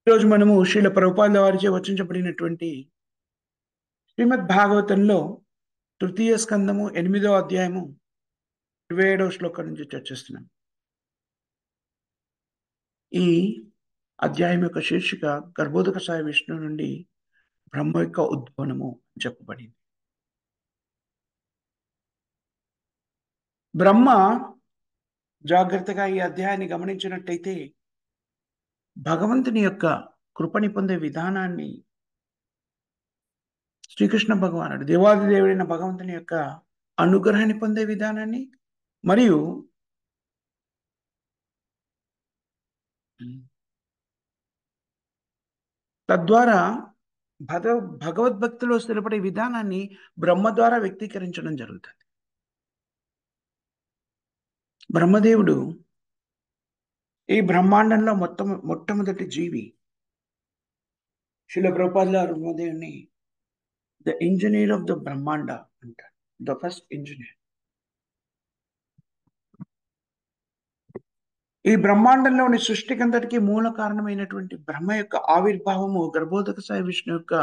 ఈరోజు మనము శ్రీల ప్రభుపాదుల వారిచే వచించబడినటువంటి శ్రీమద్ భాగవతంలో తృతీయ స్కందము 8వ అధ్యాయము 27వ శ్లోకం నుంచి చర్చిస్తున్నాం. ఈ అధ్యాయం యొక్క శీర్షిక గర్భోదక సాయ విష్ణువు నుండి బ్రహ్మ యొక్క ఉద్భవనము అని చెప్పబడింది. బ్రహ్మ జాగ్రత్తగా ఈ అధ్యాయాన్ని గమనించినట్టయితే భగవంతుని యొక్క కృపని పొందే విధానాన్ని, శ్రీకృష్ణ భగవానుడు దేవాది దేవుడైన భగవంతుని యొక్క అనుగ్రహాన్ని పొందే విధానాన్ని మరియు తద్వారా భగవద్భక్తిలో స్థిరపడే విధానాన్ని బ్రహ్మ ద్వారా వ్యక్తీకరించడం జరుగుతుంది. బ్రహ్మదేవుడు ఈ బ్రహ్మాండంలో మొట్టమొదటి జీవి. శ్రీల ప్రభుపాదుల బ్రహ్మదేవుని ద ఇంజనీర్ ఆఫ్ ద బ్రహ్మాండ అంటారు, ద ఫస్ట్ ఇంజనీర్. ఈ బ్రహ్మాండంలోని సృష్టికంతటికి మూల కారణమైనటువంటి బ్రహ్మ యొక్క ఆవిర్భావము గర్భోదక సాయ విష్ణు యొక్క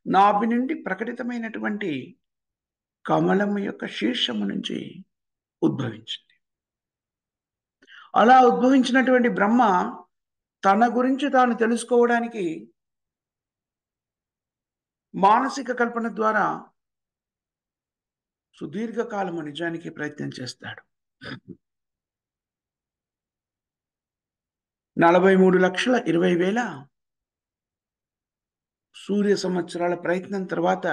నాభి నుండి ప్రకటితమైనటువంటి కమలము యొక్క శీర్షము నుంచి ఉద్భవించింది. అలా ఉద్భవించినటువంటి బ్రహ్మ తన గురించి తాను తెలుసుకోవడానికి మానసిక కల్పన ద్వారా సుదీర్ఘకాలము నిజానికి ప్రయత్నం చేస్తాడు. 43,20,000 సూర్య సంవత్సరాల ప్రయత్నం తర్వాత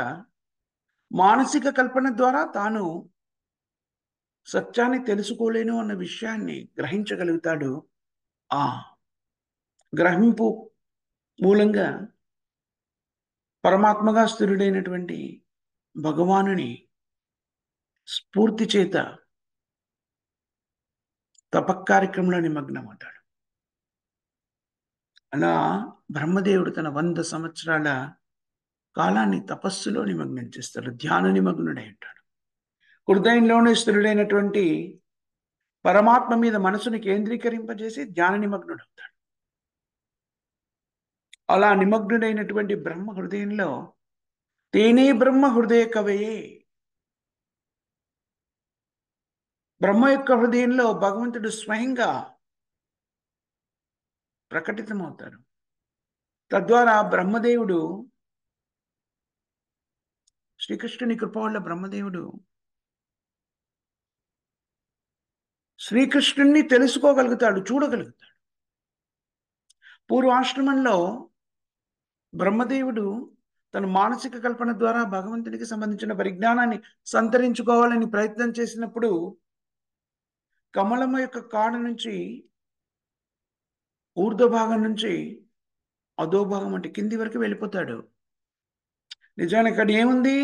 మానసిక కల్పన ద్వారా తాను సత్యాన్ని తెలుసుకోలేను అన్న విషయాన్ని గ్రహించగలుగుతాడు. ఆ గ్రహింపు మూలంగా పరమాత్మగా స్థిరుడైనటువంటి భగవానుని స్ఫూర్తి చేత తపక్కార్యక్రమంలో నిమగ్నమవుతాడు. అలా బ్రహ్మదేవుడు తన 100 సంవత్సరాల కాలాన్ని తపస్సులో నిమగ్నం చేస్తాడు, ధ్యాన నిమగ్నుడై ఉంటాడు. హృదయంలోనే స్థిరుడైనటువంటి పరమాత్మ మీద మనసుని కేంద్రీకరింపజేసి ధ్యాన నిమగ్నుడవుతాడు. అలా నిమగ్నుడైనటువంటి బ్రహ్మ హృదయంలో తేనే బ్రహ్మ హృదయ కవయే, బ్రహ్మ యొక్క హృదయంలో భగవంతుడు స్వయంగా ప్రకటితమవుతారు. తద్వారా బ్రహ్మదేవుడు, శ్రీకృష్ణుని కృప వల్ల బ్రహ్మదేవుడు శ్రీకృష్ణుణ్ణి తెలుసుకోగలుగుతాడు, చూడగలుగుతాడు. పూర్వాశ్రమంలో బ్రహ్మదేవుడు తన మానసిక కల్పన ద్వారా భగవంతునికి సంబంధించిన పరిజ్ఞానాన్ని సంతరించుకోవాలని ప్రయత్నం చేసినప్పుడు కమలము యొక్క కాడ నుంచి, ఊర్ధ్వభాగం నుంచి అధోభాగం అంటే కింది వరకు వెళ్ళిపోతాడు. నిజానికి అక్కడ ఏముంది?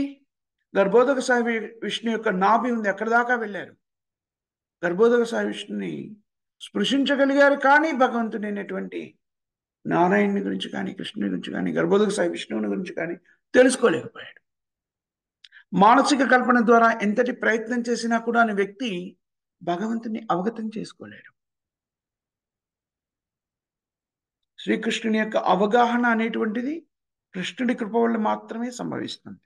గర్భోదక సాయి విష్ణు యొక్క నాభి ఉంది, అక్కడ దాకా వెళ్ళారు. గర్భోదక సాయి విష్ణుని స్పృశించగలిగారు, కానీ భగవంతుడైనటువంటి నారాయణుని గురించి కానీ, కృష్ణుని గురించి కానీ, గర్భోదక సాయి విష్ణువుని గురించి కానీ తెలుసుకోలేకపోయాడు. మానసిక కల్పన ద్వారా ఎంతటి ప్రయత్నం చేసినా కూడా ఆ వ్యక్తి భగవంతుని అవగతం చేసుకోలేడు. శ్రీకృష్ణుని యొక్క అవగాహన అనేటువంటిది కృష్ణుడి కృప వల్ల మాత్రమే సంభవిస్తుంది.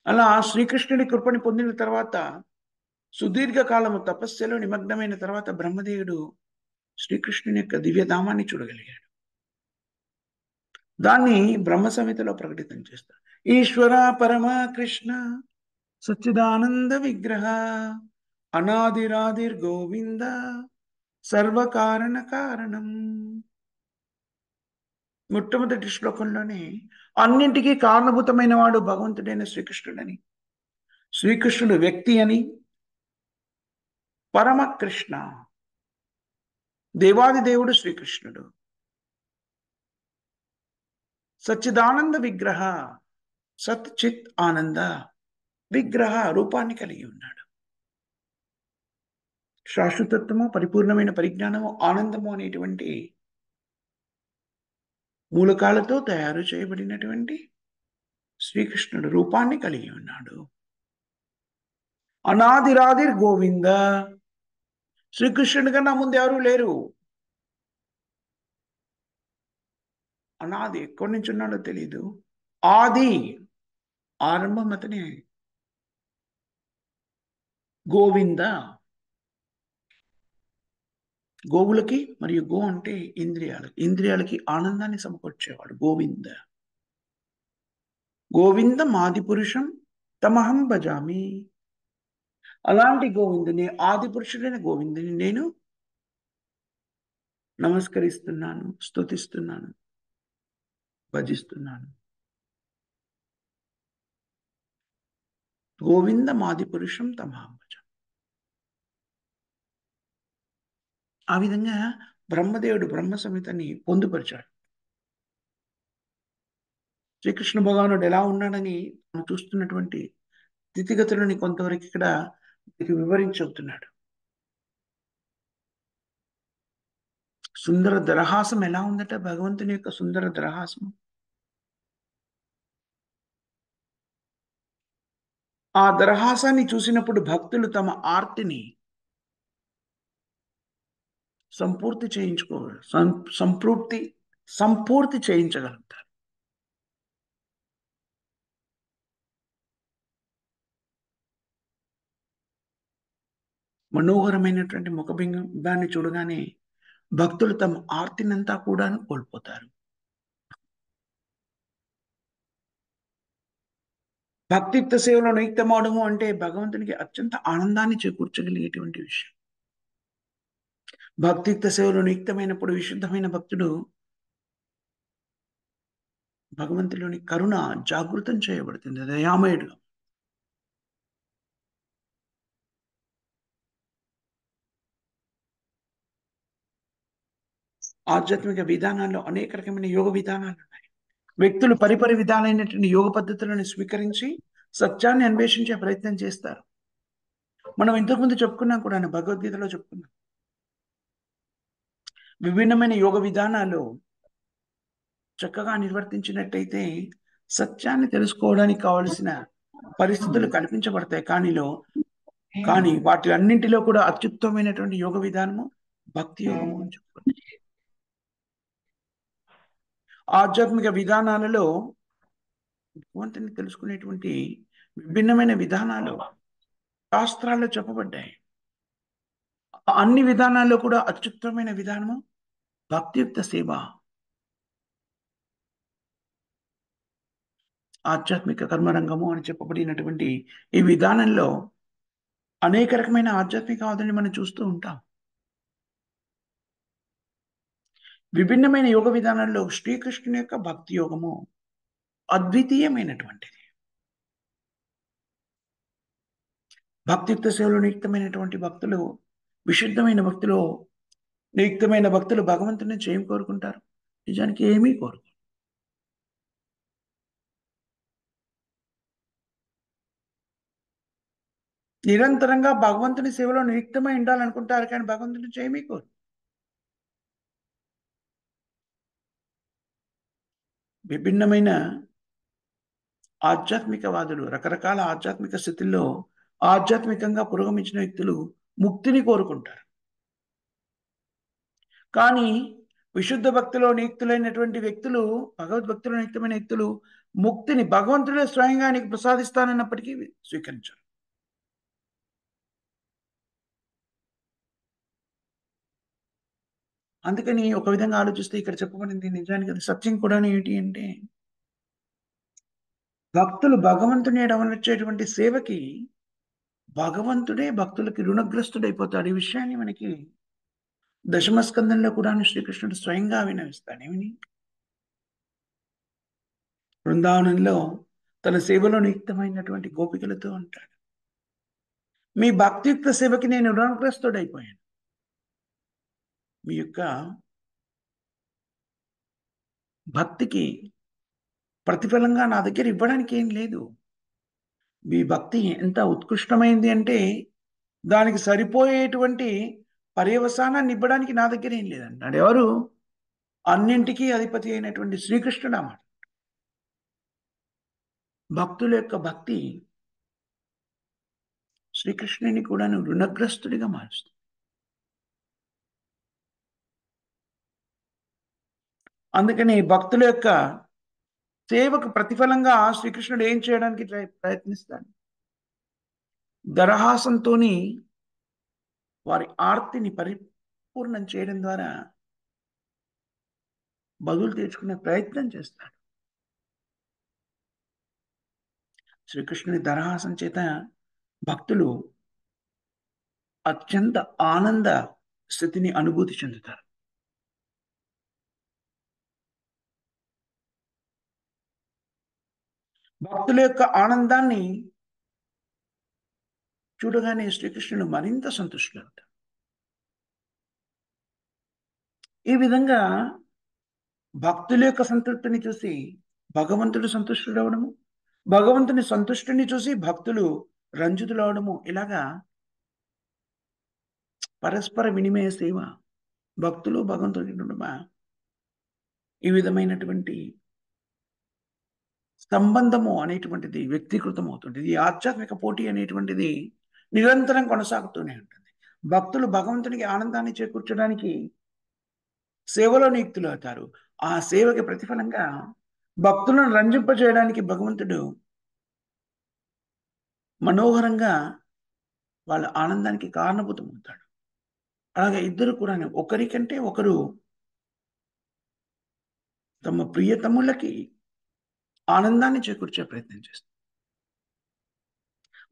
అలా శ్రీకృష్ణుడి కృపని పొందిన తర్వాత సుదీర్ఘకాలము తపస్సులో నిమగ్నమైన తర్వాత బ్రహ్మదేవుడు శ్రీకృష్ణుని యొక్క దివ్యధామాన్ని చూడగలిగాడు. దాన్ని బ్రహ్మ సంహితలో ప్రకటితం చేస్తాడు. ఈశ్వర పరమ కృష్ణ సచ్చిదానంద విగ్రహ అనాదిరాదిర్ గోవింద సర్వకారణ కారణం. మొట్టమొదటి శ్లోకంలోనే అన్నింటికీ కారణభూతమైన వాడు భగవంతుడైన శ్రీకృష్ణుడని, శ్రీకృష్ణుడు వ్యక్తి అని, పరమకృష్ణ దేవాది దేవుడు శ్రీకృష్ణుడు, సచ్చిదానంద విగ్రహ సత్ చిత్ ఆనంద విగ్రహ రూపాన్ని కలిగి ఉన్నాడు. శాశ్వతత్వము, పరిపూర్ణమైన పరిజ్ఞానము, ఆనందము అనేటువంటి మూలకాలతో తయారు చేయబడినటువంటి శ్రీకృష్ణుడు రూపాన్ని కలిగి ఉన్నాడు. అనాదిరాదిర్ గోవింద, శ్రీకృష్ణుడి కన్నా ముందు ఎవరు లేరు. అనాది ఎక్కడి నుంచి ఉన్నాడో తెలియదు. ఆది, ఆరంభం అతనే. గోవింద, గోవులకి మరియు గో అంటే ఇంద్రియాలు, ఇంద్రియాలకి ఆనందాన్ని సమకూర్చేవాడు గోవింద. గోవిందం ఆది పురుషం తమహం భజామి. అలాంటి గోవిందుని, ఆది పురుషుడైన గోవిందుని నేను నమస్కరిస్తున్నాను, స్తుతిస్తున్నాను, భజిస్తున్నాను. గోవిందం ఆది పురుషం తమహం భజామి. ఆ విధంగా బ్రహ్మదేవుడు బ్రహ్మ సంహితని పొందుపరిచాడు. శ్రీకృష్ణ భగవానుడు ఎలా ఉన్నాడని మనం చూస్తున్నటువంటి స్థితిగతులని కొంతవరకు ఇక్కడ మీకు వివరించి చెబుతున్నాడు. సుందర దరహాసం ఎలా ఉందట భగవంతుని యొక్క సుందర దరహాసం. ఆ దరహాసాన్ని చూసినప్పుడు భక్తులు తమ ఆర్తిని సంపూర్తి చేయించుకోగలరు, సంపూర్తి చేయించగలుగుతారు. మనోహరమైనటువంటి ముఖబింబాన్ని చూడగానే భక్తులు తమ ఆర్తినంతా కూడా కోల్పోతారు. భక్తియుక్త సేవలో నియుక్తమవడము అంటే భగవంతునికి అత్యంత ఆనందాన్ని చేకూర్చగలిగేటువంటి విషయం. భక్తియుక్త సేవలో నియుక్తమైనప్పుడు విశుద్ధమైన భక్తుడు భగవంతులోని కరుణ జాగృతం చేయబడుతుంది, దయామయుడు. ఆధ్యాత్మిక విధానాల్లో అనేక రకమైన యోగ విధానాలు ఉన్నాయి. వ్యక్తులు పరిపరి విధాలైనటువంటి యోగ పద్ధతులను స్వీకరించి సత్యాన్ని అన్వేషించే ప్రయత్నం చేస్తారు. మనం ఇంతకుముందు చెప్పుకున్నాం కూడా, భగవద్గీతలో చెప్పుకున్నాం. విభిన్నమైన యోగ విధానాలు చక్కగా నిర్వర్తించినట్టయితే సత్యాన్ని తెలుసుకోవడానికి కావలసిన పరిస్థితులు కల్పించబడతాయి. కానీ వాటి అన్నింటిలో కూడా అత్యుత్తమైనటువంటి యోగ విధానము భక్తి యోగము అని చెప్పుకుంటాం. ఆధ్యాత్మిక విధానాలలో భగవంతుని తెలుసుకునేటువంటి విభిన్నమైన విధానాలు శాస్త్రాల్లో చెప్పబడ్డాయి. అన్ని విధానాల్లో కూడా అత్యుత్తమైన విధానము భక్తియుక్త సేవ. ఆధ్యాత్మిక కర్మరంగము అని చెప్పబడినటువంటి ఈ విధానంలో అనేక రకమైన ఆధ్యాత్మిక ఆదుని మనం చూస్తూ ఉంటాం. విభిన్నమైన యోగ విధానాల్లో శ్రీకృష్ణుని యొక్క భక్తి యోగము అద్వితీయమైనటువంటిది. భక్తియుక్త సేవలో నియుక్తమైనటువంటి భక్తులు, విశుద్ధమైన భక్తులు, నియుక్తమైన భక్తులు భగవంతుని ఏం కోరుకుంటారు? నిజానికి ఏమీ కోరు. నిరంతరంగా భగవంతుని సేవలో నియుక్తమై ఉండాలనుకుంటారు, కానీ భగవంతుని ఏమీ కోరు. విభిన్నమైన ఆధ్యాత్మికవాదులు రకరకాల ఆధ్యాత్మిక స్థితుల్లో ఆధ్యాత్మికంగా పురోగమించిన వ్యక్తులు ముక్తిని కోరుకుంటారు. కానీ విశుద్ధ భక్తిలో నియుక్తులైనటువంటి వ్యక్తులు, భగవద్భక్తిలో నియుక్తమైన వ్యక్తులు ముక్తిని భగవంతుడే స్వయంగా నీకు ప్రసాదిస్తానన్నప్పటికీ స్వీకరించారు. అందుకని ఒక విధంగా ఆలోచిస్తే ఇక్కడ చెప్పబడింది నిజానికి అది సత్యం కూడా. ఏంటి అంటే భక్తులు భగవంతుని ఎడమనొచ్చేటువంటి సేవకి భగవంతుడే భక్తులకి రుణగ్రస్తుడైపోతాడు. ఈ విషయాన్ని మనకి దశమస్కందంలో కూడా శ్రీకృష్ణుడు స్వయంగా వినవిస్తాడు. ఏమని? బృందావనంలో తన సేవలో నియుక్తమైనటువంటి గోపికలతో అంటాడు, మీ భక్తియుక్త సేవకి నేను రుణగ్రస్తుడైపోయాను. మీ యొక్క భక్తికి ప్రతిఫలంగా నా దగ్గర ఇవ్వడానికి ఏం లేదు. మీ భక్తి ఎంత ఉత్కృష్టమైంది అంటే దానికి సరిపోయేటువంటి పర్యవసానాన్ని ఇవ్వడానికి నా దగ్గర ఏం లేదంటాడు. ఎవరు? అన్నింటికీ అధిపతి అయినటువంటి శ్రీకృష్ణుడు అన్నమాట. భక్తుల యొక్క భక్తి శ్రీకృష్ణుని కూడా రుణగ్రస్తుడిగా మారుస్తుంది. అందుకని భక్తుల యొక్క సేవకు ప్రతిఫలంగా శ్రీకృష్ణుడు ఏం చేయడానికి ప్రయత్నిస్తాడు? దరహాసంతోని వారి ఆర్తిని పరిపూర్ణం చేయడం ద్వారా బదులు తీర్చుకునే ప్రయత్నం చేస్తాడు. శ్రీకృష్ణుని దరహాసం చేత భక్తులు అత్యంత ఆనంద స్థితిని అనుభూతి చెందుతారు. భక్తుల యొక్క ఆనందాన్ని చూడగానే శ్రీకృష్ణుడు మరింత సంతుష్టుడవుతాడు. ఈ విధంగా భక్తుల యొక్క సంతృప్తిని చూసి భగవంతుడు సంతుష్టుడవడము, భగవంతుని సంతుష్టిని చూసి భక్తులు రంజితులవడము, ఇలాగా పరస్పర వినిమయ సేవ, భక్తులు భగవంతుడి నడుమ ఈ విధమైనటువంటి సంబంధము అనేటువంటిది వ్యక్తీకృతం అవుతుంది. ఈ ఆధ్యాత్మిక పోటీ అనేటువంటిది నిరంతరం కొనసాగుతూనే ఉంటుంది. భక్తులు భగవంతునికి ఆనందాన్ని చేకూర్చడానికి సేవలో నియుక్తులు అవుతారు. ఆ సేవకి ప్రతిఫలంగా భక్తులను రంజింపజేయడానికి భగవంతుడు మనోహరంగా వాళ్ళ ఆనందానికి కారణభూతమవుతాడు. అలాగే ఇద్దరు కూడా ఒకరికంటే ఒకరు తమ ప్రియతములకి ఆనందాన్ని చేకూర్చే ప్రయత్నం చేస్తారు.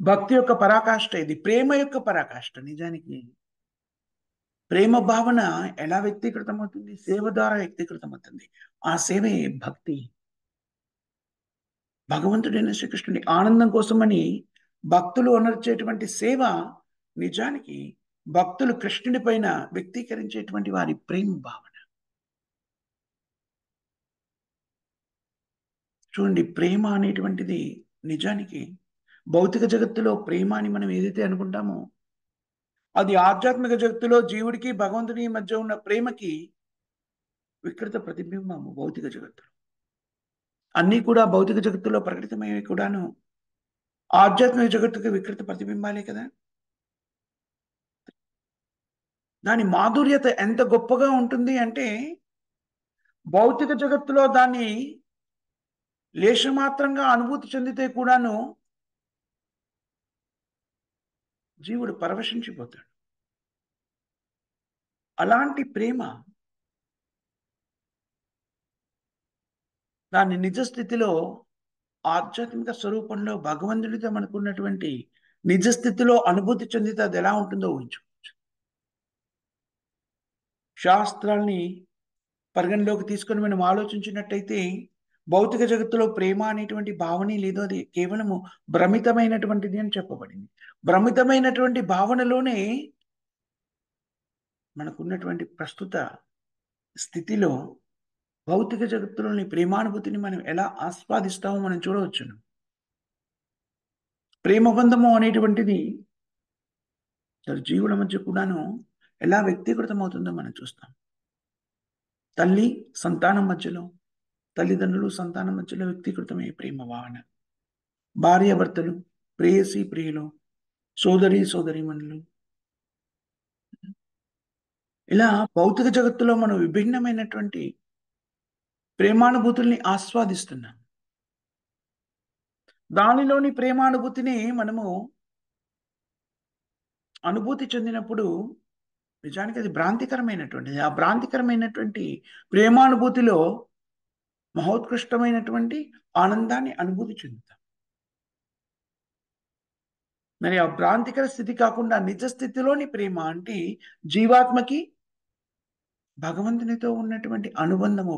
భక్తి యొక్క పరాకాష్ఠ ఇది, ప్రేమ యొక్క పరాకాష్ఠ. నిజానికి ప్రేమ భావన ఎలా వ్యక్తీకృతమవుతుంది? సేవ ద్వారా వ్యక్తీకృతమవుతుంది. ఆ సేవే భక్తి. భగవంతుడైన శ్రీకృష్ణుని ఆనందం కోసమని భక్తులు అనర్చేటువంటి సేవ నిజానికి భక్తులు కృష్ణుడి పైన వ్యక్తీకరించేటువంటి వారి ప్రేమ భావన. చూడండి, ప్రేమ అనేటువంటిది నిజానికి భౌతిక జగత్తులో ప్రేమ అని మనం ఏదైతే అనుకుంటామో అది ఆధ్యాత్మిక జగత్తులో జీవుడికి భగవంతుని మధ్య ఉన్న ప్రేమకి వికృత ప్రతిబింబము. భౌతిక జగత్తులో అన్నీ కూడా భౌతిక జగత్తులో ప్రకటితమయ్యేవి కూడాను ఆధ్యాత్మిక జగత్తుకి వికృత ప్రతిబింబాలే కదా. దాని మాధుర్యత ఎంత గొప్పగా ఉంటుంది అంటే భౌతిక జగత్తులో దాన్ని లేశమాత్రంగా అనుభూతి చెందితే కూడాను జీవుడు పరవశించిపోతాడు. అలాంటి ప్రేమ దాని నిజ స్థితిలో ఆధ్యాత్మిక స్వరూపంలో భగవంతుడితో మనకున్నటువంటి నిజ స్థితిలో అనుభూతి చెందితే అది ఎలా ఉంటుందో ఊహించుకోవచ్చు. శాస్త్రాల్ని పరిగణలోకి తీసుకొని మనం ఆలోచించినట్టయితే భౌతిక జగత్తులో ప్రేమ అనేటువంటి భావనే లేదు, అది కేవలము భ్రమితమైనటువంటిది అని చెప్పబడింది. భ్రమితమైనటువంటి భావనలోనే మనకున్నటువంటి ప్రస్తుత స్థితిలో భౌతిక జగత్తులోని ప్రేమానుభూతిని మనం ఎలా ఆస్వాదిస్తామో మనం చూడవచ్చును. ప్రేమ బంధము అనేటువంటిది జీవుల మధ్య కూడాను ఎలా వ్యక్తీకృతం అవుతుందో మనం చూస్తాం. తల్లి సంతానం మధ్యలో, తల్లిదండ్రులు సంతానం మధ్యలో వ్యక్తీకృతమయ్యే ప్రేమ భావన, భార్యాభర్తలు, ప్రేయసి ప్రియులు, సోదరి సోదరీమణులు, ఇలా భౌతిక జగత్తులో మనం విభిన్నమైనటువంటి ప్రేమానుభూతుల్ని ఆస్వాదిస్తున్నాం. దానిలోని ప్రేమానుభూతిని మనము అనుభూతి చెందినప్పుడు నిజానికి అది భ్రాంతికరమైనటువంటిది. ఆ భ్రాంతికరమైనటువంటి ప్రేమానుభూతిలో మహోత్కృష్టమైనటువంటి ఆనందాన్ని అనుభూతి చెందుతాం. మరి ఆ భ్రాంతికర స్థితి కాకుండా నిజ స్థితిలోని ప్రేమ అంటే జీవాత్మకి భగవంతునితో ఉన్నటువంటి అనుబంధము,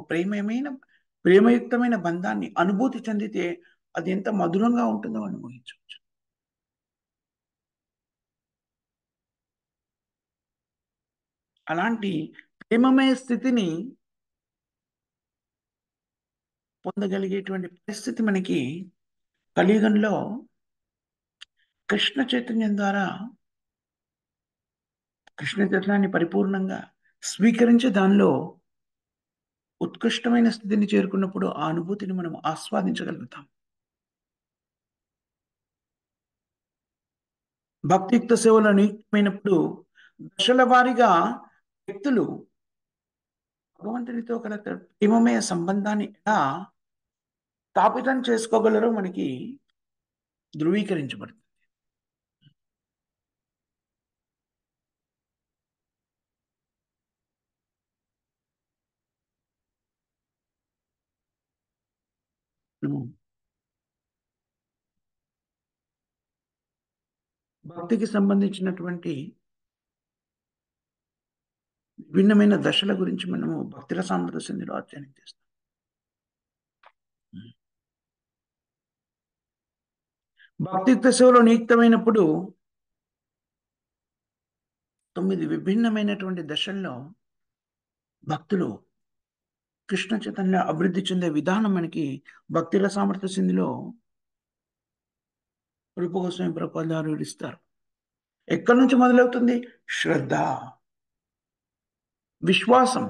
ప్రేమయుక్తమైన బంధాన్ని అనుభూతి చెందితే అది ఎంత మధురంగా ఉంటుందో అనుభవించవచ్చు. అలాంటి ప్రేమమయ స్థితిని పొందగలిగేటువంటి పరిస్థితి మనకి కలియుగంలో కృష్ణ చైతన్యం ద్వారా కృష్ణ చైతన్యాన్ని పరిపూర్ణంగా స్వీకరించి దానిలో ఉత్కృష్టమైన స్థితిని చేరుకున్నప్పుడు ఆ అనుభూతిని మనం ఆస్వాదించగలుగుతాం. భక్తియుక్త సేవలో నియుక్తమైనప్పుడు దశల వారీగా వ్యక్తులు భగవంతునితో గల ప్రేమమయ సంబంధాన్ని ఎలా స్థాపితం చేసుకోగలరో మనకి ధృవీకరించబడుతుంది. మనము భక్తికి సంబంధించినటువంటి విభిన్నమైన దశల గురించి మనము భక్తుల సాంద్రత సింధిలో అధ్యయనం చేస్తాం. భక్తిత్వ సేవలో నియుక్తమైనప్పుడు 9 విభిన్నమైనటువంటి దశల్లో భక్తులు కృష్ణ చైతన్య అభివృద్ధి చెందే విధానం మనకి భక్తుల సామర్థ్య సింధిలో రూప గోస్వామి ప్రభుపాదులు వారు వివరిస్తారు. ఎక్కడి నుంచి మొదలవుతుంది? శ్రద్ధ, విశ్వాసం,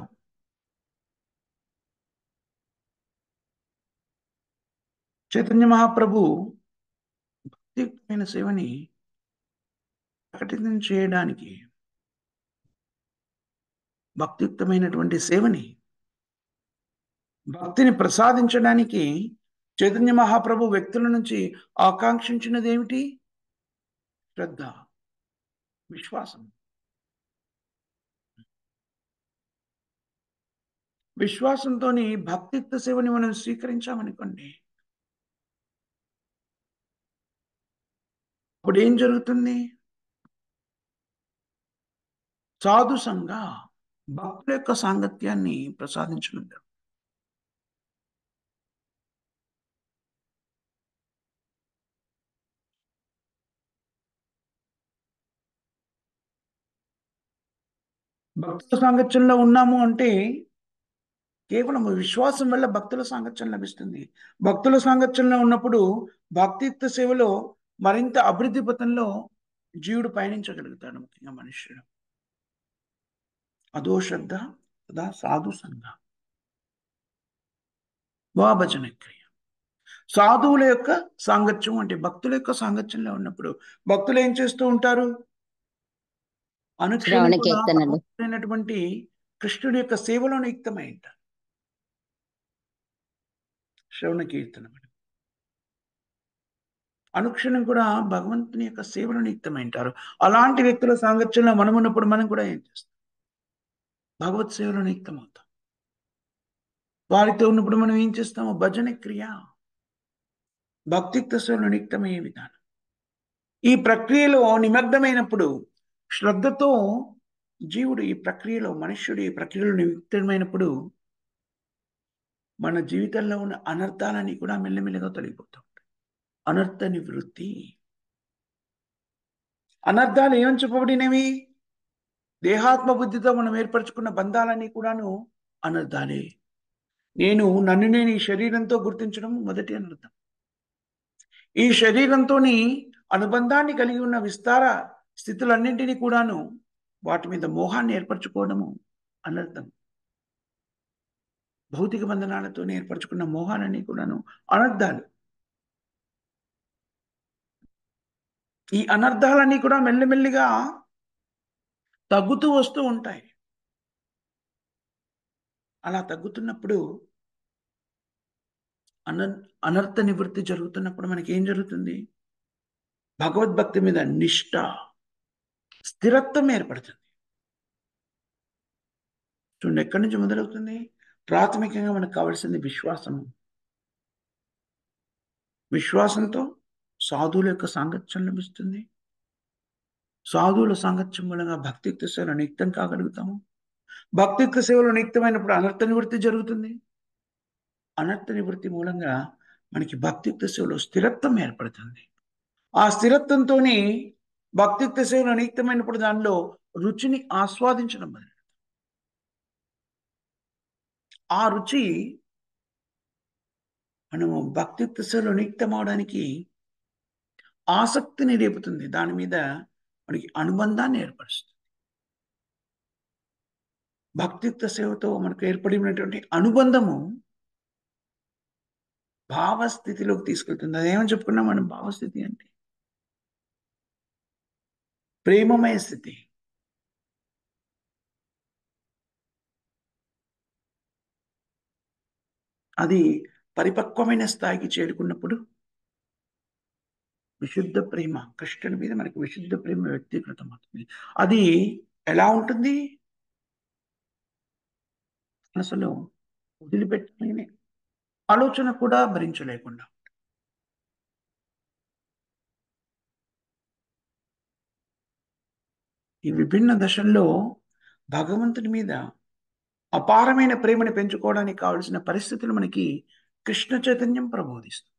చైతన్య మహాప్రభు భక్తియుక్తమైన సేవని ప్రకటితం చేయడానికి, భక్తియుక్తమైనటువంటి సేవని, భక్తిని ప్రసాదించడానికి చైతన్య మహాప్రభు వ్యక్తుల నుంచి ఆకాంక్షించినది ఏమిటి? శ్రద్ధ, విశ్వాసం. విశ్వాసంతో భక్తియుక్త సేవని మనం స్వీకరించామనుకోండి, అప్పుడు ఏం జరుగుతుంది? సాధు సంఘ భక్తుల యొక్క సాంగత్యాన్ని ప్రసాదించడం. భక్తుల సాంగత్యంలో ఉన్నాము అంటే కేవలం విశ్వాసం వల్ల భక్తుల సాంగత్యం లభిస్తుంది. భక్తుల సాంగత్యంలో ఉన్నప్పుడు భక్తియుక్త సేవలో మరింత అభివృద్ధి పథంలో జీవుడు పయనించగలుగుతాడు. ముఖ్యంగా మనుష్యుడు. అదో శ్రద్ధ తదా సాధు సంఘ వా భజన క్రియ. సాధువుల యొక్క సాంగత్యం అంటే భక్తుల యొక్క సాంగత్యంలో ఉన్నప్పుడు భక్తులు ఏం చేస్తూ ఉంటారు? అనుక్షణం కూడా భగవంతుడైనటువంటి కృష్ణుడి యొక్క సేవలో నియుక్తమై ఉంటారు. శ్రవణ కీర్తనం అనుక్షణం కూడా భగవంతుని యొక్క సేవలో నియుక్తమై ఉంటారు. అలాంటి వ్యక్తుల సాంగత్యంలో మనం ఉన్నప్పుడు మనం కూడా ఏం చేస్తాం? భగవత్ సేవలో నియుక్తమవుతాం. వారితో ఉన్నప్పుడు మనం ఏం చేస్తాము? భజన క్రియ, భక్తియుక్త సేవలో నియుక్తమయ్యే విధానం. ఈ ప్రక్రియలో నిమగ్నమైనప్పుడు శ్రద్ధతో జీవుడు ఈ ప్రక్రియలో, మనుష్యుడు ఈ ప్రక్రియలో నియుక్తమైనప్పుడు మన జీవితంలో ఉన్న అనర్థాలని కూడా మెల్లమెల్లగా తొలగిపోతాం. అనర్థ నివృత్తి. అనర్థాలు ఏమని చెప్పబడినవి? దేహాత్మ బుద్ధితో మనం ఏర్పరచుకున్న బంధాలన్నీ కూడాను అనర్థాలే. నన్ను ఈ శరీరంతో గుర్తించడం మొదటి అనర్థం. ఈ శరీరంతోని అనుబంధాన్ని కలిగి ఉన్న విస్తార స్థితులన్నింటినీ కూడాను వాటి మీద మోహాన్ని ఏర్పరచుకోవడము అనర్థం. భౌతిక బంధనాలతో ఏర్పరచుకున్న మోహాలన్నీ కూడాను అనర్థాలు. ఈ అనర్థాలన్నీ కూడా మెల్లిమెల్లిగా తగ్గుతూ వస్తూ ఉంటాయి. అలా తగ్గుతున్నప్పుడు అనర్థ నివృత్తి జరుగుతున్నప్పుడు మనకి ఏం జరుగుతుంది? భగవద్భక్తి మీద నిష్ఠ, స్థిరత్వం ఏర్పడుతుంది. చూడండి, ఎక్కడి నుంచి మొదలవుతుంది? ప్రాథమికంగా మనకు కావాల్సింది విశ్వాసము. విశ్వాసంతో సాధువుల యొక్క సాంగత్యం లభిస్తుంది. సాధువుల సాంగత్యం మూలంగా భక్తియుక్త సేవలో నియుక్తం కాగలుగుతాము. భక్తియుక్త సేవలో నియుక్తమైనప్పుడు అనర్థ నివృత్తి జరుగుతుంది. అనర్థ నివృత్తి మూలంగా మనకి భక్తియుక్త సేవలో స్థిరత్వం ఏర్పడుతుంది. ఆ స్థిరత్వంతో భక్తియుక్త సేవలో నియుక్తమైనప్పుడు దానిలో రుచిని ఆస్వాదించడం మొదలు. ఆ రుచి మనము భక్తియుక్త సేవలో నియుక్తం అవడానికి ఆసక్తిని రేపుతుంది. దాని మీద మనకి అనుబంధాన్ని ఏర్పరుస్తుంది. భక్తియుక్త సేవతో మనకు ఏర్పడినటువంటి అనుబంధము భావస్థితిలోకి తీసుకెళ్తుంది. అదేమని చెప్పుకున్నాం మనం? భావస్థితి అంటే ప్రేమమయ స్థితి. అది పరిపక్వమైన స్థాయికి చేరుకున్నప్పుడు విశుద్ధ ప్రేమ కృష్ణుని మీద మనకి విశుద్ధ ప్రేమ వ్యక్తీకృతం అవుతుంది. అది ఎలా ఉంటుంది? అసలు వదిలిపెట్టలేని ఆలోచన కూడా భరించలేకుండా. ఈ విభిన్న దశల్లో భగవంతుని మీద అపారమైన ప్రేమను పెంచుకోవడానికి కావాల్సిన పరిస్థితులు మనకి కృష్ణ చైతన్యం ప్రబోధిస్తుంది.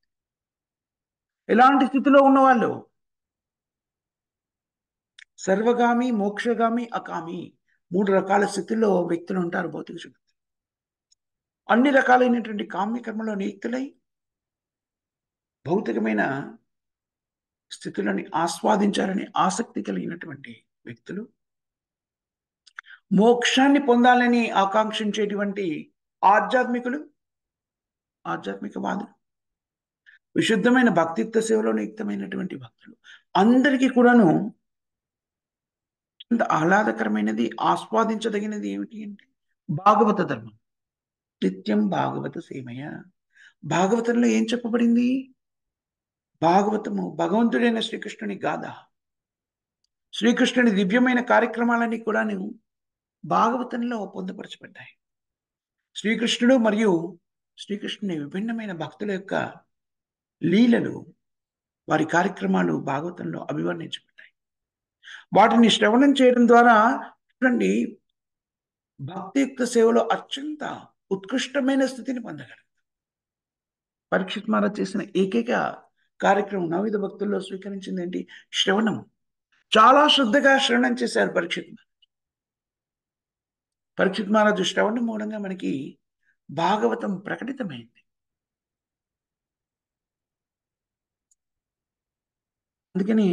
ఎలాంటి స్థితిలో ఉన్నవాళ్ళు? సర్వగామి, మోక్షగామి, అకామి 3 రకాల స్థితిలో వ్యక్తులు ఉంటారు భౌతిక జగత్తులో. అన్ని రకాలైనటువంటి కామ్య కర్మలో నియుక్తులై భౌతికమైన స్థితులని ఆస్వాదించాలని ఆసక్తి కలిగినటువంటి వ్యక్తులు, మోక్షాన్ని పొందాలని ఆకాంక్షించేటువంటి ఆధ్యాత్మికులు, ఆధ్యాత్మికవాదులు, విశుద్ధమైన భక్తిత్వ సేవలో నియుక్తమైనటువంటి భక్తులు. అందరికీ కూడాను అంత ఆహ్లాదకరమైనది, ఆస్వాదించదగినది ఏమిటి అంటే భాగవత ధర్మం. నిత్యం భాగవత సేవయ. భాగవతంలో ఏం చెప్పబడింది? భాగవతము భగవంతుడైన శ్రీకృష్ణుని గాథ. శ్రీకృష్ణుని దివ్యమైన కార్యక్రమాలన్నీ కూడాను భాగవతంలో పొందుపరచబడ్డాయి. శ్రీకృష్ణుడు మరియు శ్రీకృష్ణుని విభిన్నమైన భక్తుల యొక్క లీలలు, వారి కార్యక్రమాలు భాగవతంలో అభివర్ణించబడ్డాయి. వాటిని శ్రవణం చేయడం ద్వారా చూడండి భక్తియుక్త సేవలో అత్యంత ఉత్కృష్టమైన స్థితిని పొందగలరు. పరీక్షిత్ మహారాజ్ చేసిన ఏకైక కార్యక్రమం నవవిధ భక్తుల్లో స్వీకరించింది ఏంటి? శ్రవణం. చాలా శ్రద్ధగా శ్రవణం చేశారు పరీక్షిత్ మహారాజ్. పరీక్షిత్ మహారాజు శ్రవణం మూలంగా మనకి భాగవతం ప్రకటితమైంది. అందుకని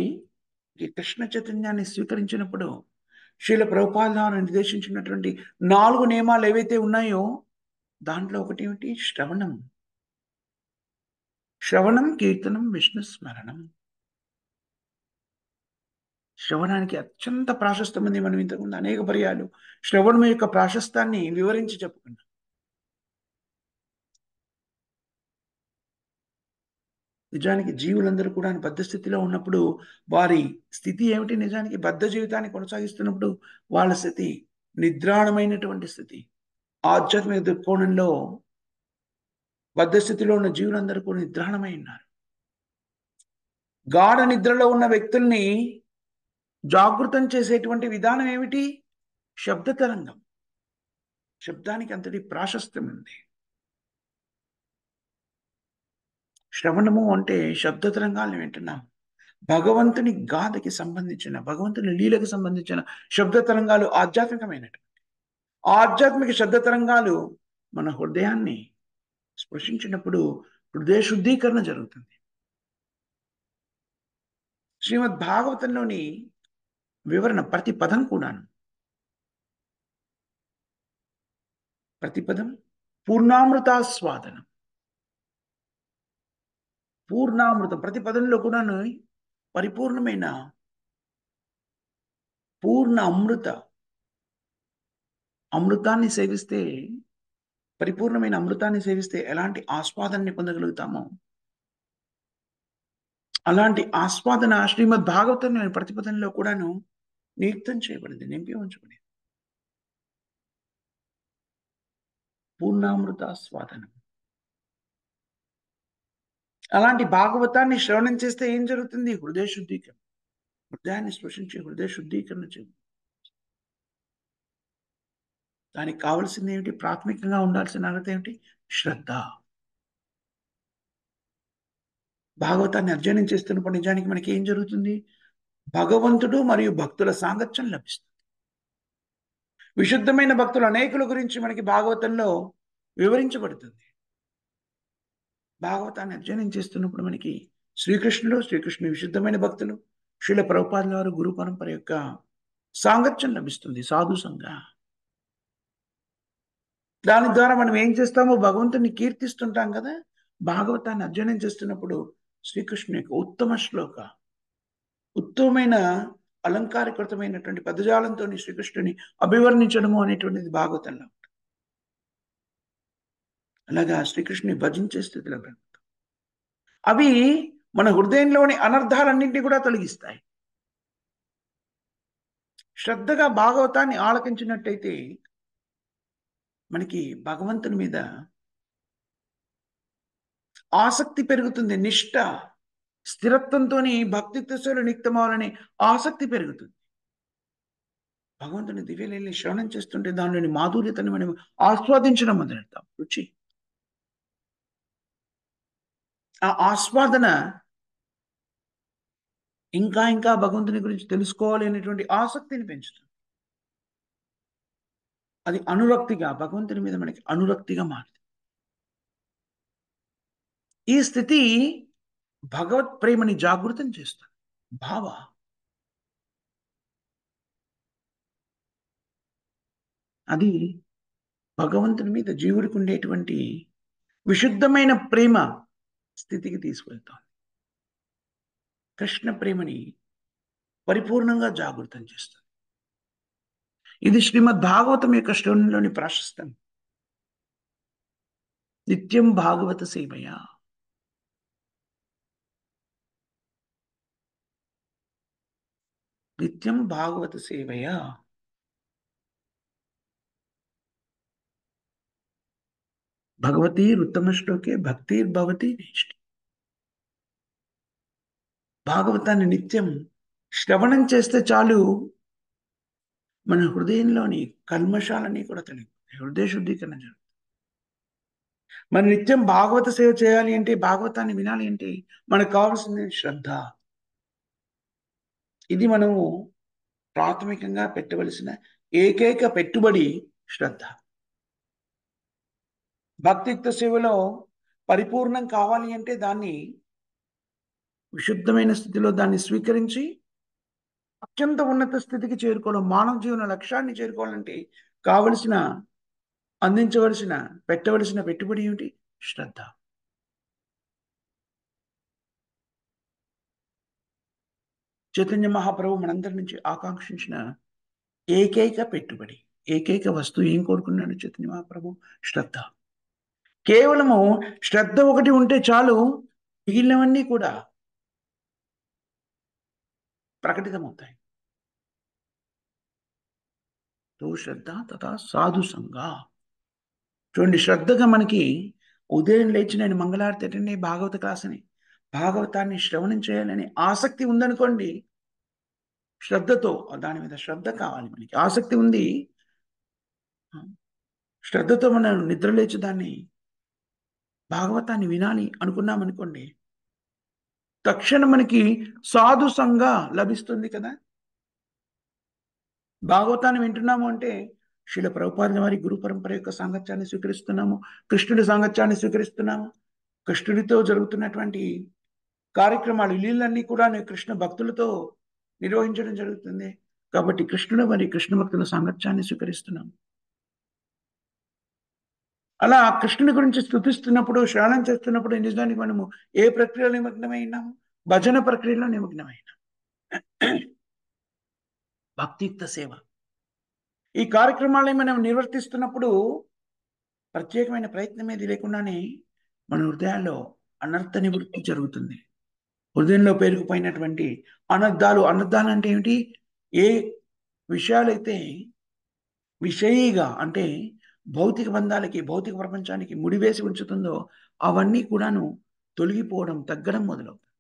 ఈ కృష్ణ చైతన్యాన్ని స్వీకరించినప్పుడు శ్రీల ప్రభుపాద వారు నిర్దేశించినటువంటి 4 నియమాలు ఏవైతే ఉన్నాయో దాంట్లో ఒకటి ఏమిటి? శ్రవణం. శ్రవణం, కీర్తనం, విష్ణు స్మరణం. శ్రవణానికి అత్యంత ప్రాశస్త్యం ఉంది. మనం ఇంతకుముందు అనేక పర్యాలు శ్రవణం యొక్క ప్రాశస్తాన్ని వివరించి చెప్పుకున్నాం. నిజానికి జీవులందరూ కూడా బద్ధ స్థితిలో ఉన్నప్పుడు వారి స్థితి ఏమిటి? నిజానికి బద్ధ జీవితాన్ని కొనసాగిస్తున్నప్పుడు వాళ్ళ స్థితి నిద్రాణమైనటువంటి స్థితి. ఆధ్యాత్మిక దృక్కోణంలో బద్ధ స్థితిలో ఉన్న జీవులందరూ కూడా నిద్రాణమై ఉన్నారు. గాఢ నిద్రలో ఉన్న వ్యక్తుల్ని జాగృతం చేసేటువంటి విధానం ఏమిటి? శబ్ద తరంగం. శబ్దానికి అంతటి ప్రాశస్త్యం ఉంది. శ్రవణము అంటే శబ్ద తరంగాలను వింటున్నాం. భగవంతుని గాథకి సంబంధించిన, భగవంతుని లీలకు సంబంధించిన శబ్ద తరంగాలు ఆధ్యాత్మికమైనటువంటి. ఆధ్యాత్మిక శబ్ద తరంగాలు మన హృదయాన్ని స్పృశించినప్పుడు హృదయ శుద్ధీకరణ జరుగుతుంది. శ్రీమద్ భాగవతంలోని వివరణ ప్రతి పదం కూడాను, ప్రతి పదం పూర్ణామృతాస్వాదనం. పూర్ణామృతం ప్రతి పదంలో కూడాను పరిపూర్ణమైన పూర్ణ అమృతాన్ని సేవిస్తే, పరిపూర్ణమైన అమృతాన్ని సేవిస్తే ఎలాంటి ఆస్వాదాన్ని పొందగలుగుతామో అలాంటి ఆస్వాదన శ్రీమద్ భాగవతం ప్రతిపదంలో కూడాను నియుక్తం చేయబడింది, నింపి ఉంచబడింది. పూర్ణామృతాస్వాదనం. అలాంటి భాగవతాన్ని శ్రవణం చేస్తే ఏం జరుగుతుంది? హృదయ శుద్ధీకరణ. హృదయాన్ని స్పృశించి హృదయ శుద్ధీకరణ చేయండి. దానికి కావలసింది ఏమిటి? ప్రాథమికంగా ఉండాల్సిన అర్హత ఏమిటి? శ్రద్ధ. భాగవతాన్ని అధ్యయనం చేస్తున్నప్పుడు నిజానికి మనకి ఏం జరుగుతుంది? భగవంతుడు మరియు భక్తుల సాంగత్యం లభిస్తుంది. విశుద్ధమైన భక్తులు అనేకుల గురించి మనకి భాగవతంలో వివరించబడుతుంది. భాగవతాన్ని అధ్యయనం చేస్తున్నప్పుడు మనకి శ్రీకృష్ణుని విశుద్ధమైన భక్తులు, శ్రీల ప్రభుపాదుల వారు గురు పరంపర యొక్క సాంగత్యం లభిస్తుంది, సాధు సంఘ. దాని ద్వారా మనం ఏం చేస్తామో భగవంతుని కీర్తిస్తుంటాం కదా. భాగవతాన్ని అధ్యయనం చేస్తున్నప్పుడు శ్రీకృష్ణుని యొక్క ఉత్తమ శ్లోక, ఉత్తమమైన అలంకారకృతమైనటువంటి పదజాలంతో శ్రీకృష్ణుని అభివర్ణించడము అనేటువంటిది భాగవతంలో. అలాగా శ్రీకృష్ణుని భజించే స్థితిలో పెరుగుతాం. అవి మన హృదయంలోని అనర్థాలన్నింటినీ కూడా తొలగిస్తాయి. శ్రద్ధగా భాగవతాన్ని ఆలకించినట్టయితే మనకి భగవంతుని మీద ఆసక్తి పెరుగుతుంది. నిష్ఠ, స్థిరత్వంతోని భక్తి దశలు నిక్తమవ్వాలని ఆసక్తి పెరుగుతుంది. భగవంతుని దివ్యలీలని శ్రవణం చేస్తుంటే దానిలోని మాధుర్యతని మనం ఆస్వాదించడం మొదలెడతాం. రుచి, ఆ ఆస్వాదన ఇంకా ఇంకా భగవంతుని గురించి తెలుసుకోవాలి అనేటువంటి ఆసక్తిని పెంచుతుంది. అది అనురక్తిగా, భగవంతుని మీద మనకి అనురక్తిగా మారుతుంది. ఈ స్థితి భగవత్ ప్రేమని జాగృతం చేస్తుంది. భావ అది భగవంతుని మీద జీవుడికి ఉండేటువంటి విశుద్ధమైన ప్రేమ స్థితికి తీసుకెళ్తాం. కృష్ణ ప్రేమని పరిపూర్ణంగా జాగృతం చేస్తుంది. ఇది శ్రీమద్ భాగవతం యొక్క శ్లోకంలోని ప్రాశస్త్యం. నిత్యం భాగవత సేవయ, నిత్యం భాగవత సేవయ. భగవతీరుత్తమ శ్లోకే భక్తిర్భవతి నేష్టి. భాగవతాన్ని నిత్యం శ్రవణం చేస్తే చాలు, మన హృదయంలోని కల్మషాలన్నీ కూడా తొలగిపోతాయి. హృదయ శుద్ధీకరణ జరుగుతుంది. మన నిత్యం భాగవత సేవ చేయాలి అంటే, భాగవతాన్ని వినాలి అంటే మనకు కావాల్సింది శ్రద్ధ. ఇది మనము ప్రాథమికంగా పెట్టవలసిన ఏకైక పెట్టుబడి శ్రద్ధ. భక్తియుక్త సేవలో పరిపూర్ణం కావాలి అంటే దాన్ని విశుద్ధమైన స్థితిలో దాన్ని స్వీకరించి అత్యంత ఉన్నత స్థితికి చేరుకోవడం, మానవ జీవన లక్ష్యాన్ని చేరుకోవాలంటే కావలసిన, అందించవలసిన, పెట్టవలసిన పెట్టుబడి ఏమిటి? శ్రద్ధ. చైతన్య మహాప్రభు మనందరి నుంచి ఆకాంక్షించిన ఏకైక పెట్టుబడి, ఏకైక వస్తువు ఏం కోరుకున్నాడు చైతన్య మహాప్రభు? శ్రద్ధ. కేవలము శ్రద్ధ ఒకటి ఉంటే చాలు, మిగిలినవన్నీ కూడా ప్రకటితమవుతాయి. తో శ్రద్ధ తథా సాధు సంగ. చూడండి, శ్రద్ధగా మనకి ఉదయం లేచి నేను మంగళారతి అటెండ్ అయ్యి భాగవత క్లాసుని, భాగవతాన్ని శ్రవణం చేయాలని ఆసక్తి ఉందనుకోండి, శ్రద్ధతో దాని మీద శ్రద్ధ కావాలి. మనకి ఆసక్తి ఉంది, శ్రద్ధతో మనం నిద్రలేచి దాన్ని భాగవతాన్ని వినాలి అనుకున్నాం అనుకోండి, తక్షణం మనకి సాధు సంగ లభిస్తుంది కదా. భాగవతాన్ని వింటున్నాము అంటే శ్రీల ప్రభుపాదుల వారి గురు పరంపర యొక్క సాంగత్యాన్ని స్వీకరిస్తున్నాము, కృష్ణుడి సాంగత్యాన్ని స్వీకరిస్తున్నాము. కృష్ణుడితో జరుగుతున్నటువంటి కార్యక్రమాలు, లీలన్నీ కూడా కృష్ణ భక్తులతో నిర్వహించడం జరుగుతుంది. కాబట్టి కృష్ణుడు మరి కృష్ణ భక్తుల సాంగత్యాన్ని స్వీకరిస్తున్నాము. అలా కృష్ణుని గురించి స్తుతిస్తున్నప్పుడు, శ్రవణం చేస్తున్నప్పుడు నిజానికి మనము ఏ ప్రక్రియలో నిమగ్నమై ఉన్నాము? భజన ప్రక్రియలో నిమగ్నమైనాం. భక్తియుక్త సేవ. ఈ కార్యక్రమాలని మనం నిర్వర్తిస్తున్నప్పుడు ప్రత్యేకమైన ప్రయత్నం ఏది లేకుండానే మన హృదయాల్లో అనర్థ నివృత్తి జరుగుతుంది. హృదయంలో పేరుకుపోయినటువంటి అనర్థాలు, అనర్థాలు అంటే ఏమిటి? ఏ విషయాలైతే విషయీగా అంటే భౌతిక బంధాలకి, భౌతిక ప్రపంచానికి ముడివేసి ఉంచుతుందో అవన్నీ కూడాను తొలగిపోవడం, తగ్గడం మొదలవుతుంది.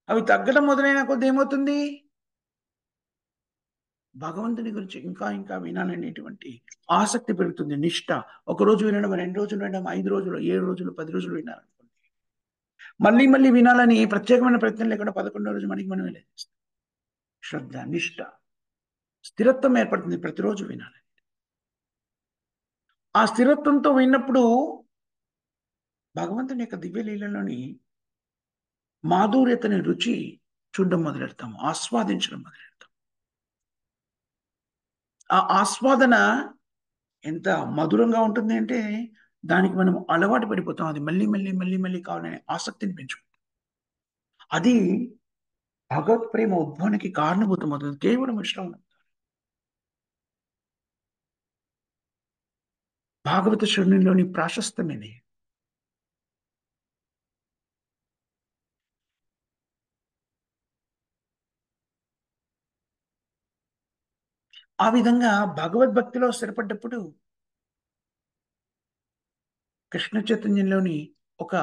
అవి తగ్గడం మొదలైన కొద్ది ఏమవుతుంది? భగవంతుని గురించి ఇంకా ఇంకా వినాలనేటువంటి ఆసక్తి పెరుగుతుంది. నిష్ఠ. ఒక రోజు వినడం, 2 రోజులు వినడం, 5 రోజులు, 7 రోజులు, 10 రోజులు వినాలనుకోండి, మళ్ళీ మళ్ళీ వినాలని ప్రత్యేకమైన ప్రయత్నం లేకుండా 11వ రోజు మనకి మనం వెళ్ళేస్తాం. శ్రద్ధ, నిష్ఠ, స్థిరత్వం ఏర్పడుతుంది. ప్రతిరోజు వినాలి. ఆ స్థిరత్వంతో విన్నప్పుడు భగవంతుని యొక్క దివ్య లీలలోని మాధుర్యతని రుచి చూడడం మొదలెడతాము, ఆస్వాదించడం మొదలెడతాం. ఆ ఆస్వాదన ఎంత మధురంగా ఉంటుంది అంటే దానికి మనం అలవాటు పడిపోతాం. అది మళ్ళీ మళ్ళీ మళ్ళీ మళ్ళీ కావాలనే ఆసక్తిని పెంచుకుంటాం. అది భగవత్ ప్రేమ ఉద్భవానికి కారణభూతం అవుతుంది. కేవలం ఇష్టం. భాగవత శ్రేణిలోని ప్రాశస్త్యం ఇది. ఆ విధంగా భగవద్భక్తిలో స్థిరపడ్డప్పుడు కృష్ణ చైతన్యంలోని ఒక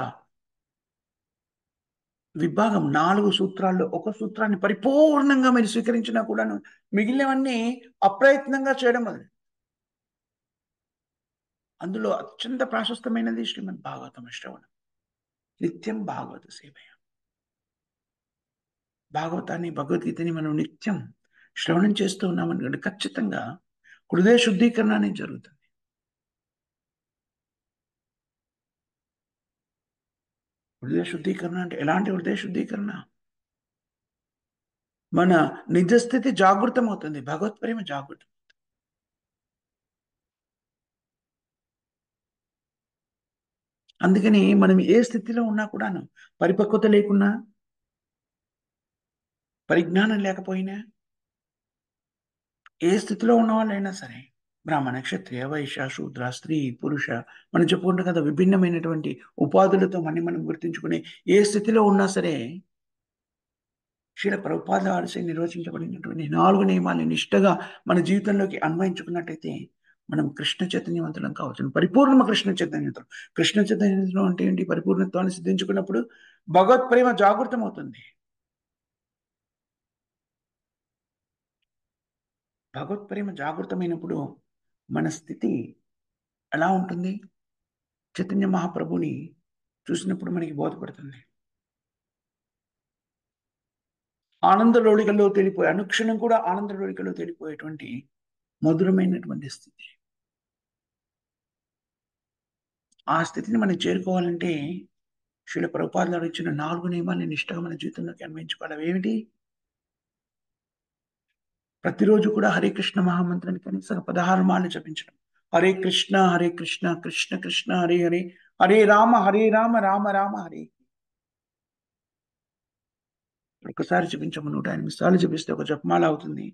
విభాగం 4 సూత్రాల్లో ఒక సూత్రాన్ని పరిపూర్ణంగా మీరు స్వీకరించినా కూడాను మిగిలినవన్నీ అప్రయత్నంగా చేయడం మొదలు. అందులో అత్యంత ప్రాశస్తమైనది శ్రీమద్ భాగవతం శ్రవణం. నిత్యం భాగవత సేవయ. భాగవతాన్ని, భగవద్గీతని మనం నిత్యం శ్రవణం చేస్తూ ఉన్నామనుకోండి ఖచ్చితంగా హృదయ శుద్ధీకరణ అనేది జరుగుతుంది. హృదయ శుద్ధీకరణ అంటే ఎలాంటి హృదయ శుద్ధీకరణ? మన నిజ స్థితి జాగృతమవుతుంది. భగవత్ ప్రేమ జాగృతం. అందుకని మనం ఏ స్థితిలో ఉన్నా కూడాను పరిపక్వత లేకున్నా, పరిజ్ఞానం లేకపోయినా, ఏ స్థితిలో ఉన్నవాళ్ళైనా సరే బ్రాహ్మణ, క్షత్రియ, వైశ్య, శూద్ర, స్త్రీ, పురుష మనం చెప్పుకుంటాం కదా! విభిన్నమైనటువంటి ఉపాధులతో మనం గుర్తించుకునే ఏ స్థితిలో ఉన్నా సరే శ్రీల ప్రభుపాదుల వారిచే నిర్వచించబడినటువంటి 4 నియమాల్ని నిష్టగా మన జీవితంలోకి అన్వయించుకున్నట్టయితే మనం కృష్ణ చైతన్యవంతులం కావచ్చు. పరిపూర్ణ కృష్ణ చైతన్యవంతులం. కృష్ణ చైతన్యవంతులం అంటే ఏంటి? పరిపూర్ణత్వాన్ని సిద్ధించుకున్నప్పుడు భగవత్ ప్రేమ జాగృతమవుతుంది. భగవత్ ప్రేమ జాగృతమైనప్పుడు మన స్థితి ఎలా ఉంటుంది? చైతన్య మహాప్రభుని చూసినప్పుడు మనకి బోధపడుతుంది. ఆనంద లోళికలో తేలిపోయి అనుక్షణం కూడా ఆనంద లోళికలో తేలిపోయేటువంటి మధురమైనటువంటి స్థితి. ఆ స్థితిని మనం చేరుకోవాలంటే శ్రీల ప్రభుపాదుల వారు ఇచ్చిన 4 నియమాల్ని నిష్టగా మన జీవితంలోకి అన్వయించుకోవాలి. అవేమిటి? ప్రతిరోజు కూడా హరే కృష్ణ మహామంత్రాన్ని కనీసం 16 మార్లు జపించడం. హరే కృష్ణ, హరే కృష్ణ, కృష్ణ కృష్ణ హరే హరే, హరే రామ, హరే రామ, రామ రామ హరే. ఒక్కసారి జపించము 108 సార్లు జపిస్తే ఒక జపమాల అవుతుంది.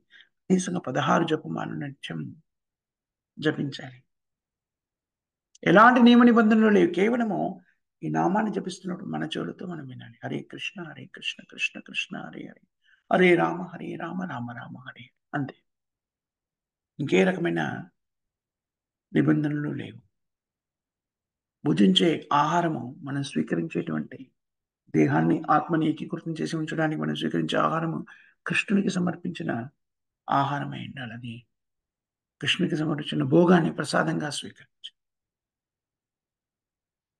కనీసంగా 16 జపమాలను నిత్యం జపించాలి. ఎలాంటి నియమ నిబంధనలు లేవు. కేవలము ఈ నామాన్ని జపిస్తున్నప్పుడు మన చెవులతో మనం వినాలి. హరే కృష్ణ, హరే కృష్ణ, కృష్ణ కృష్ణ హరే హరే, హరే రామ, హరే రామ, రామ రామ హరే. అంతే. ఇంకే రకమైన నిబంధనలు లేవు. భుజించే ఆహారము మనం స్వీకరించేటువంటి దేహాన్ని, ఆత్మని ఏకీకృతం చేసి ఉంచడానికి మనం స్వీకరించే ఆహారము కృష్ణునికి సమర్పించిన ఆహారమై ఉండాలి. అది కృష్ణునికి సమర్పించిన భోగాన్ని ప్రసాదంగా స్వీకరించాలి.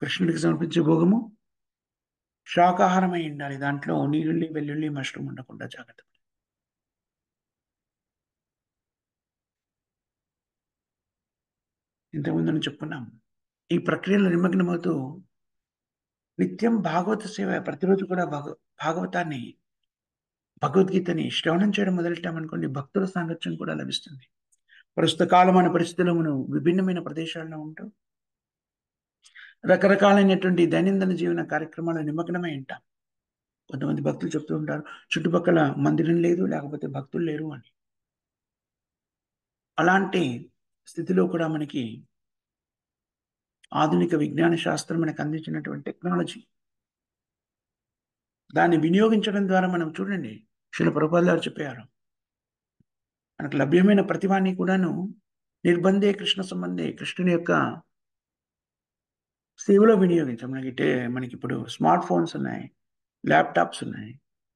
కృష్ణుడికి సమర్పించే భోగము శాకాహారమై ఉండాలి. దాంట్లో నీరుల్లి, వెల్లుల్లి, మష్రూమ్ ఉండకుండా జాగ్రత్త. ఇంతకుముందు మనం చెప్పుకున్నాం. ఈ ప్రక్రియలో నిమగ్నమవుతూ నిత్యం భాగవత సేవ ప్రతిరోజు కూడా భాగవతాన్ని, భగవద్గీతని శ్రవణం చేయడం మొదలెట్టామనుకోండి భక్తుల సాంగత్యం కూడా లభిస్తుంది. ప్రస్తుత కాలమాన పరిస్థితుల్లో మనం విభిన్నమైన ప్రదేశాల్లో ఉంటూ రకరకాలైనటువంటి దైనందిన జీవన కార్యక్రమాల్లో నిమగ్నమై ఉంటాం. కొంతమంది భక్తులు చెప్తూ ఉంటారు, చుట్టుపక్కల మందిరం లేదు, లేకపోతే భక్తులు లేరు అని. అలాంటి స్థితిలో కూడా మనకి ఆధునిక విజ్ఞాన శాస్త్రం మనకు అందించినటువంటి టెక్నాలజీ, దాన్ని వినియోగించడం ద్వారా మనం చూడండి, శ్రీల ప్రభుపాదుల వారు చెప్పారు. మనకు లభ్యమైన ప్రతివాన్ని కూడాను నిర్బంధే కృష్ణ సంబంధే కృష్ణుని యొక్క సేవలో వినియోగించాం. మనకిప్పుడు స్మార్ట్ ఫోన్స్ ఉన్నాయి, ల్యాప్‌టాప్స్ ఉన్నాయి,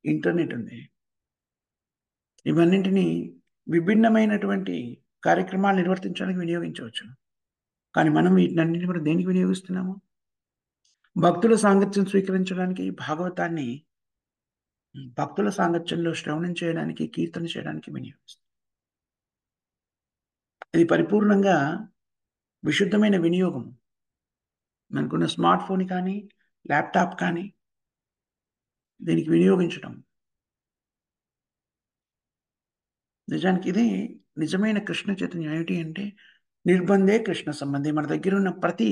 ఇంటర్నెట్ ఉంది. ఇవన్నింటిని విభిన్నమైనటువంటి కార్యక్రమాలు నిర్వర్తించడానికి వినియోగించవచ్చు. కానీ మనం వీటినన్నిటిని కూడా దేనికి వినియోగిస్తున్నాము? భక్తుల సాంగత్యం స్వీకరించడానికి, భాగవతాన్ని భక్తుల సాంగత్యంలో శ్రవణం చేయడానికి, కీర్తన చేయడానికి వినియోగిస్తాం. ఇది పరిపూర్ణంగా విశుద్ధమైన వినియోగం. మనకున్న స్మార్ట్ ఫోన్ కానీ, ల్యాప్‌టాప్ కానీ దీనికి వినియోగించటం. నిజానికి ఇది నిజమైన కృష్ణ చైతన్యం. ఏమిటి అంటే నిర్బంధే కృష్ణ సంబంధి. మన దగ్గరున్న ప్రతి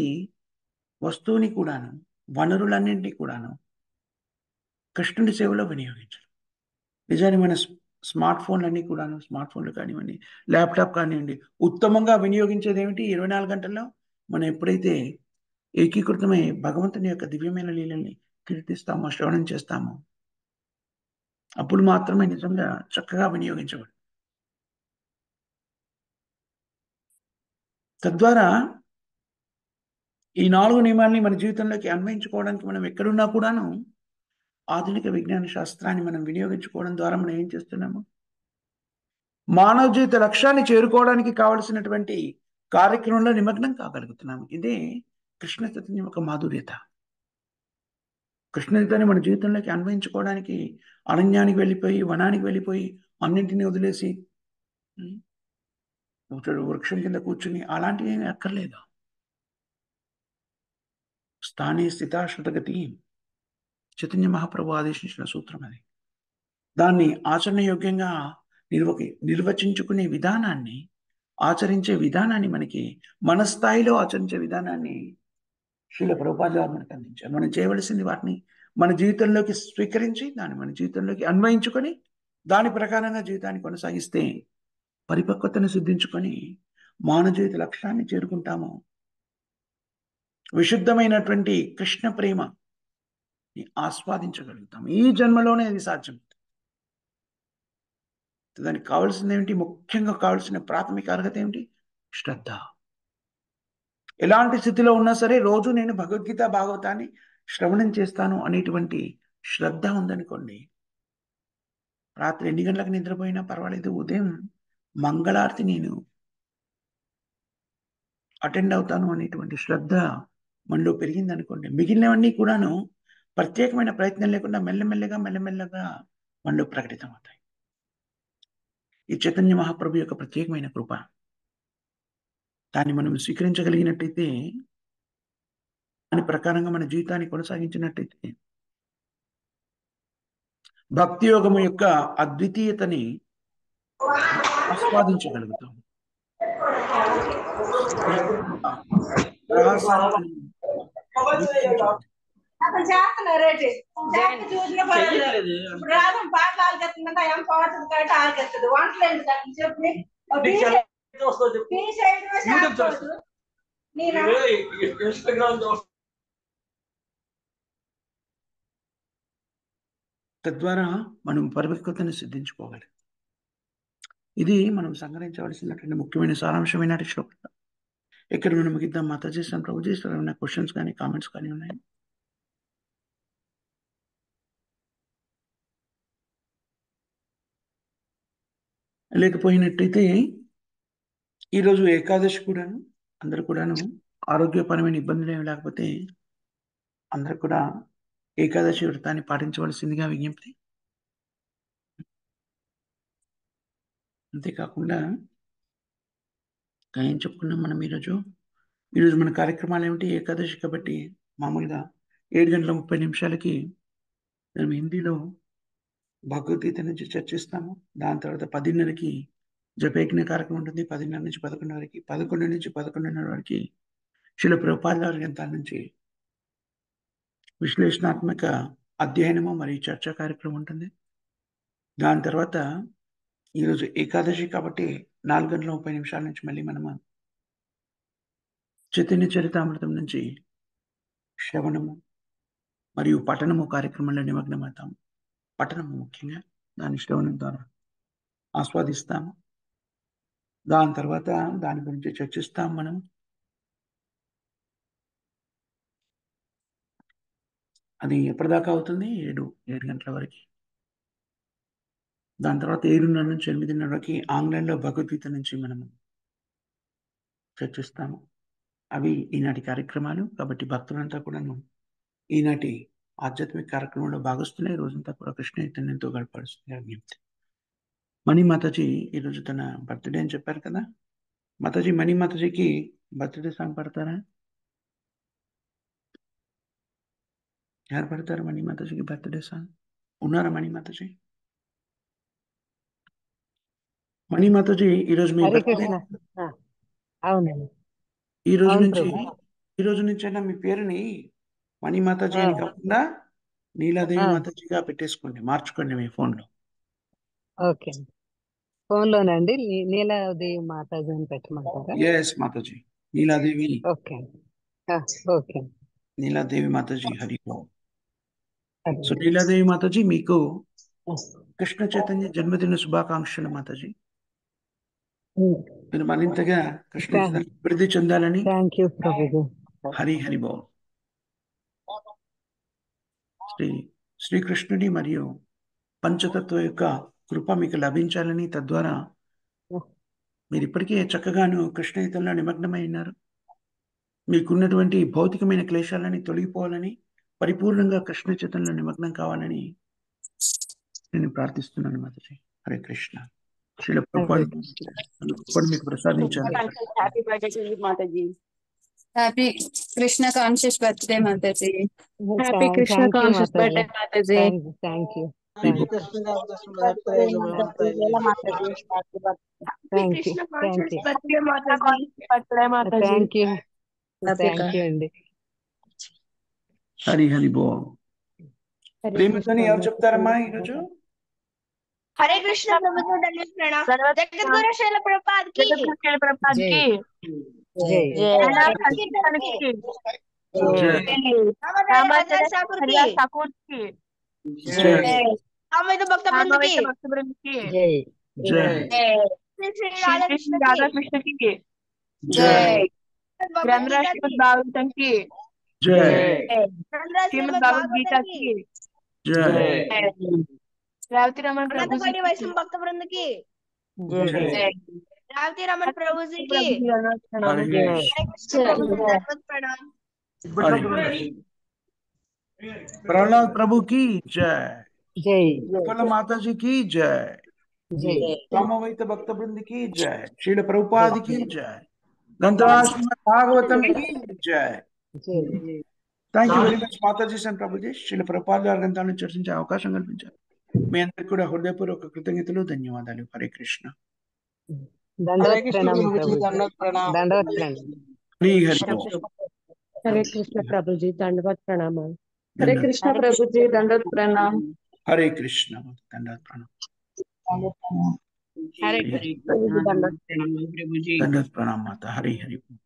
వస్తువుని కూడాను, వనరులన్నింటినీ కూడాను కృష్ణుడి సేవలో వినియోగించడం. నిజానికి మన స్మార్ట్ ఫోన్‌లన్నీ కూడాను, స్మార్ట్ ఫోన్‌లు కానివ్వండి, ల్యాప్‌టాప్ కానివ్వండి, ఉత్తమంగా వినియోగించేదేమిటి 24 గంటల్లో? మనం ఎప్పుడైతే ఏకీకృతమై భగవంతుని యొక్క దివ్యమైన లీలల్ని కీర్తిస్తామో, శ్రవణం చేస్తామో, అప్పుడు మాత్రమే నిజంగా చక్కగా వినియోగించబడు. తద్వారా ఈ 4 నియమాల్ని మన జీవితంలోకి అన్వయించుకోవడానికి మనం ఎక్కడున్నా కూడాను ఆధునిక విజ్ఞాన శాస్త్రాన్ని మనం వినియోగించుకోవడం ద్వారా మనం ఏం చేస్తున్నాము? మానవ జీవిత లక్ష్యాన్ని చేరుకోవడానికి కావలసినటువంటి కార్యక్రమంలో నిమగ్నం కాగలుగుతున్నాము. ఇదే కృష్ణ చైతన్యం యొక్క మాధుర్యత. కృష్ణ చైతన్యం మన జీవితంలోకి అన్వయించుకోవడానికి అరణ్యానికి వెళ్ళిపోయి, వనానికి వెళ్ళిపోయి, అన్నింటినీ వదిలేసి వృక్షం కింద కూర్చుని అలాంటివి ఏమీ అక్కర్లేదు. స్థానే స్థితాశ్రుతగతి చైతన్య మహాప్రభు ఆదేశించిన సూత్రం అది. దాన్ని ఆచరణయోగ్యంగా నిర్వచించుకునే విధానాన్ని, ఆచరించే విధానాన్ని మన స్థాయిలో ఆచరించే విధానాన్ని శ్రీల ప్రభుపాదుల వారు మనకు అందించారు. మనం చేయవలసింది వాటిని మన జీవితంలోకి స్వీకరించి, దాన్ని మన జీవితంలోకి అన్వయించుకొని, దాని ప్రకారంగా జీవితాన్ని కొనసాగిస్తే పరిపక్వతను సిద్ధించుకొని మానవ జీవిత లక్ష్యాన్ని చేరుకుంటాము. విశుద్ధమైనటువంటి కృష్ణ ప్రేమ ఆస్వాదించగలుగుతాం. ఈ జన్మలోనే అది సాధ్యం. దానికి కావాల్సింది ఏమిటి? ముఖ్యంగా కావాల్సిన ప్రాథమిక అర్హత ఏమిటి? శ్రద్ధ. ఎలాంటి స్థితిలో ఉన్నా సరే రోజు నేను భగవద్గీత, భాగవతాన్ని శ్రవణం చేస్తాను అనేటువంటి శ్రద్ధ ఉందనుకోండి, రాత్రి ఎన్ని గంటలకు నిద్రపోయినా పర్వాలేదు, ఉదయం మంగళారతి నేను అటెండ్ అవుతాను అనేటువంటి శ్రద్ధ మనలో పెరిగిందనుకోండి, మిగిలినవన్నీ కూడాను ప్రత్యేకమైన ప్రయత్నం లేకుండా మెల్లమెల్లగా మనలో ప్రకటితం అవుతాయి. ఈ చైతన్య మహాప్రభు యొక్క ప్రత్యేకమైన కృప. దాన్ని మనం స్వీకరించగలిగినట్టయితే, దాని ప్రకారంగా మన జీవితాన్ని కొనసాగించినట్టయితే, భక్తి యోగము యొక్క అద్వితీయతని ఆస్వాదించగలుగుతాం. రహస్యాన్ని మనం గుర్తించగలుగుతాం. అతను చేస్తున్నారేంటి చూసిన రాధం పాటలు ఆలకెత్తుందంటే ఏం పాడుతుంది కాబట్టి ఆలకెత్తదు. వంటలు ఎందుకు అట్లా చెప్పి తద్వారా మనం పరిపక్వతను సిద్ధించుకోగలం. ఇది మనం సంగ్రహించవలసినటువంటి ముఖ్యమైన సారాంశమైన శ్లోకం. ఇక్కడ మనం ముగిద్దాం. మాతాజీ ప్రభుజీ ఏమైనా క్వశ్చన్స్ కానీ కామెంట్స్ కానీ ఉన్నాయి? లేకపోయినట్టయితే ఈరోజు ఏకాదశి కూడాను అందరూ కూడాను ఆరోగ్యపరమైన ఇబ్బందులు ఏమి లేకపోతే అందరూ కూడా ఏకాదశి వ్రతాన్ని పాటించవలసిందిగా విజ్ఞప్తి. అంతేకాకుండా ఏం చెప్పుకున్నాం మనం ఈరోజు మన కార్యక్రమాలు ఏమిటి? ఏకాదశి కాబట్టి మామూలుగా 7:30 మనం హిందీలో భగవద్గీత నుంచి చర్చిస్తాము. దాని తర్వాత 10:30కి జపయజ్ఞ కార్యక్రమం ఉంటుంది. 10:30 నుంచి 11 వరకు, 11 నుంచి 11:30 వరకు శ్రీల ప్రభుపాదుల వారి గ్రంథాల నుంచి విశ్లేషణాత్మక అధ్యయనము మరియు చర్చా కార్యక్రమం ఉంటుంది. దాని తర్వాత ఈరోజు ఏకాదశి కాబట్టి 4:30 నుంచి మళ్ళీ మనము చైతన్య చరితామృతం నుంచి శ్రవణము మరియు పఠనము కార్యక్రమంలో నిమగ్నమవుతాము. పఠనము ముఖ్యంగా దాని శ్రవణం ద్వారా ఆస్వాదిస్తాము. దాని తర్వాత దాని గురించి చర్చిస్తాం మనం. అది ఎప్పటిదాకా అవుతుంది? 7 గంటల వరకు. దాని తర్వాత 7:30 నుంచి 8:30 వరకు ఆంగ్లంలో భగవద్గీత నుంచి మనము చర్చిస్తాము. అవి ఈనాటి కార్యక్రమాలు. కాబట్టి భక్తులంతా కూడాను ఈనాటి ఆధ్యాత్మిక కార్యక్రమంలో భాగస్తులై రోజంతా కూడా కృష్ణ చైతన్యంతో గడపడుతుంది విజ్ఞప్తి. మణి మాతాజీ ఈరోజు తన బర్త్డే అని చెప్పారు కదా. మాతాజీ, మణి మాతాజీకి బర్త్డే సాంగ్ పడతారా? ఎవరు పడతారు మణి మాతాజీకి బర్త్డే సాంగ్? ఉన్నారా మణి మాతాజీ? మణి మాతాజీ ఈరోజు మీ బర్త్డే. అవునండి. ఈ రోజు నుంచైనా మీ పేరుని మణి మాతాజీ అని కాకుండా నీలాదేవి మాతాజీగా పెట్టేసుకోండి, మార్చుకోండి మీ ఫోన్లో. ఓకే, ఫోన్లోనండి నీలాదేవి మాతాజీ అని పెట్టమంటారా? Yes Mataji, Niladevi okay okay Niladevi माताजी हरि ओम। అదే సో नीलादेवी माताजी మీకు కృష్ణ చైతన్య జన్మదిన శుభాకాంక్షలు మాతాజీ. మీరు మరింతగా కృష్ణ చైతన్య అభివృద్ధి చెందాలని. Thank you Prabhuji. హరి హరి బోల్. శ్రీకృష్ణుడి మరియు పంచతత్వ యొక్క కృప మీకు లభించాలని, తద్వారా మీరు ఇప్పటికే చక్కగాను కృష్ణ చైతన్యంలో నిమగ్నమై ఉన్నారు. మీకున్నటువంటి భౌతికమైన క్లేశాలని తొలగిపోవాలని, పరిపూర్ణంగా కృష్ణ చైతన్యంలో నిమగ్నం కావాలని నేను ప్రార్థిస్తున్నాను మాతాజీ. హరే కృష్ణ. శ్రీల ప్రభుపాదులు మీకు ప్రసాదించాలి. Happy birthday to you Mataji. Happy Krishna conscious birthday Mataji. Happy Krishna conscious birthday Mataji. Thank you happy Krishna conscious birthday Mataji. Thank you అండి. హరి హరి బో. ప్రేమతోని ఎవరు చెప్తారమ్మా ఈరోజు? హరే కృష్ణ ప్రభుజీ ప్రణామ్. జగద్గురు శైల ప్రభుపాద్ కి జై జై ఠాకూర్ కి అమిత భక్త బృంద్ కి జై జై శ్రీ రాధాకృష్ణ రాధాకృష్ణ కి జై గ్రంథరాజ్ శ్రీమద్ భాగవతం కి జై శ్రీమద్ భగవద్గీత కి జై రేవతి రమణ అనంతకోటి వైష్ణవ భక్త బృంద్ కి జై రేవతి రమణ ప్రభుజీ కి హరి ప్రణామ్. प्रहलाद प्रभु की जय। జై उत्पल माता जी की जय। జై रामवैत भक्त वृंद की जय। श्रील प्रभुपाद की जय। ग्रंथराज श्रीमद् भागवतम की जय। జై thank you very much Mataji and Prabhuji. Srila Prabhupada గారి గ్రంథాలను చర్చించే అవకాశం కల్పించారు. మీ అందరికి కూడా హృదయపూర్వక కృతజ్ఞతలు, ధన్యవాదాలు. హరే కృష్ణ. దండవత్ ప్రణామం ప్రభుజీ. దండవత్ ప్రణామం. హరి హరి బోల్. హరే కృష్ణ ప్రభుజీ దండవత్ ప్రణామం. హరే కృష్ణ ప్రభుజీ దండవత్ ప్రణాం. హరే కృష్ణ. దండవత్ ప్రణామం. హరే కృష్ణ దండవత్ ప్రణామం ప్రభుజీ. దండవత్ ప్రణామం మాత. హరి హరి బోల్.